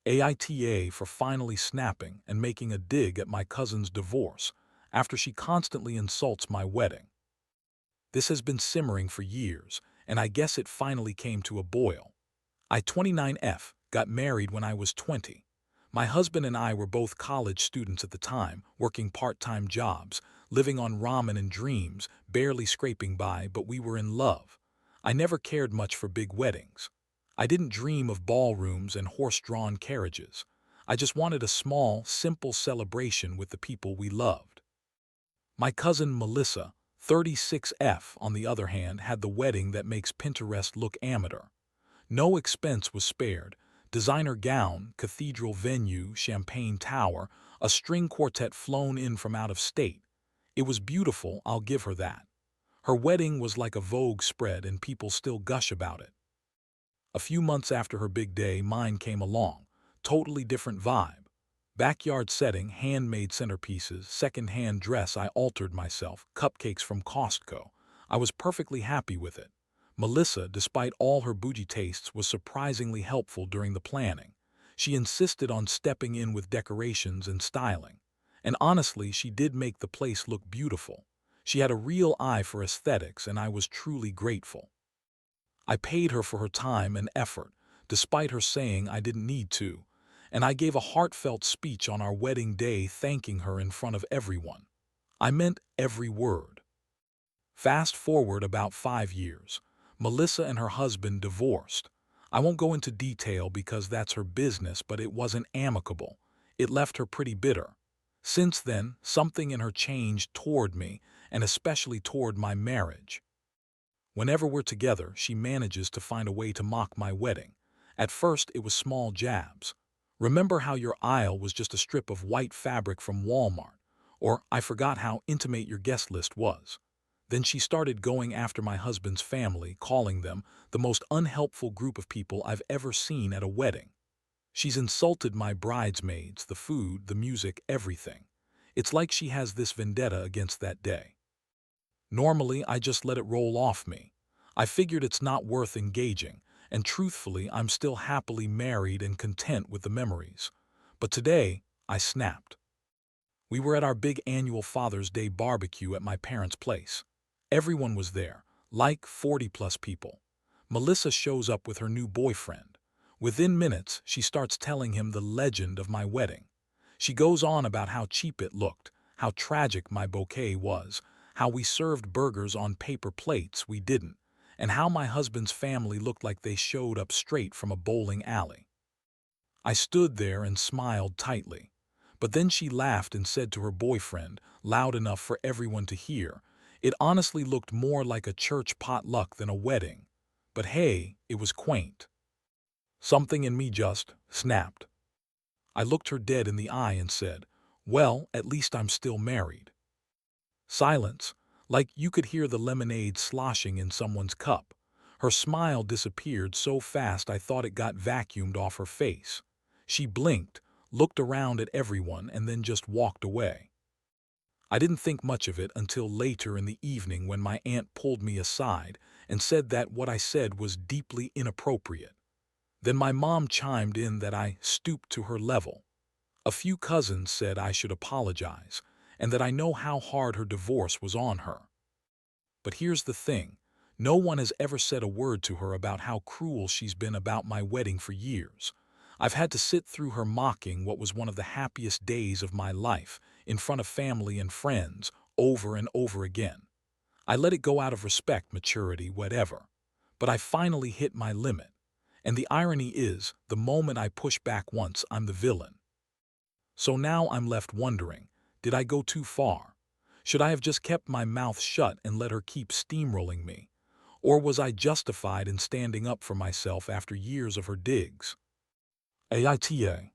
AITA for finally snapping and making a dig at my cousin's divorce after she constantly insults my wedding. This has been simmering for years, and I guess it finally came to a boil. I 29F got married when I was 20. My husband and I were both college students at the time, working part-time jobs, living on ramen and dreams, barely scraping by, but we were in love. I never cared much for big weddings. I didn't dream of ballrooms and horse-drawn carriages. I just wanted a small, simple celebration with the people we loved. My cousin Melissa, 36F, on the other hand, had the wedding that makes Pinterest look amateur. No expense was spared. Designer gown, cathedral venue, champagne tower, a string quartet flown in from out of state. It was beautiful, I'll give her that. Her wedding was like a Vogue spread and people still gush about it. A few months after her big day, mine came along. Totally different vibe. Backyard setting, handmade centerpieces, second-hand dress I altered myself, cupcakes from Costco. I was perfectly happy with it. Melissa, despite all her bougie tastes, was surprisingly helpful during the planning. She insisted on stepping in with decorations and styling. And honestly, she did make the place look beautiful. She had a real eye for aesthetics, and I was truly grateful. I paid her for her time and effort, despite her saying I didn't need to, and I gave a heartfelt speech on our wedding day thanking her in front of everyone. I meant every word. Fast forward about 5 years. Melissa and her husband divorced. I won't go into detail because that's her business, but it wasn't amicable. It left her pretty bitter. Since then, something in her changed toward me, and especially toward my marriage. Whenever we're together, she manages to find a way to mock my wedding. At first, it was small jabs. Remember how your aisle was just a strip of white fabric from Walmart? Or I forgot how intimate your guest list was. Then she started going after my husband's family, calling them the most unhelpful group of people I've ever seen at a wedding. She's insulted my bridesmaids, the food, the music, everything. It's like she has this vendetta against that day. Normally, I just let it roll off me. I figured it's not worth engaging, and truthfully, I'm still happily married and content with the memories. But today, I snapped. We were at our big annual Father's Day barbecue at my parents' place. Everyone was there, like 40+ people. Melissa shows up with her new boyfriend. Within minutes, she starts telling him the legend of my wedding. She goes on about how cheap it looked, how tragic my bouquet was, how we served burgers on paper plates we didn't, and how my husband's family looked like they showed up straight from a bowling alley. I stood there and smiled tightly. But then she laughed and said to her boyfriend, loud enough for everyone to hear, it honestly looked more like a church potluck than a wedding. But hey, it was quaint. Something in me just snapped. I looked her dead in the eye and said, well, at least I'm still married. Silence, like you could hear the lemonade sloshing in someone's cup. Her smile disappeared so fast I thought it got vacuumed off her face. She blinked, looked around at everyone, and then just walked away. I didn't think much of it until later in the evening when my aunt pulled me aside and said that what I said was deeply inappropriate. Then my mom chimed in that I stooped to her level. A few cousins said I should apologize, and that I know how hard her divorce was on her. But here's the thing, no one has ever said a word to her about how cruel she's been about my wedding for years. I've had to sit through her mocking what was one of the happiest days of my life, in front of family and friends, over and over again. I let it go out of respect, maturity, whatever. But I finally hit my limit. And the irony is, the moment I push back once, I'm the villain. So now I'm left wondering, did I go too far? Should I have just kept my mouth shut and let her keep steamrolling me? Or was I justified in standing up for myself after years of her digs? AITA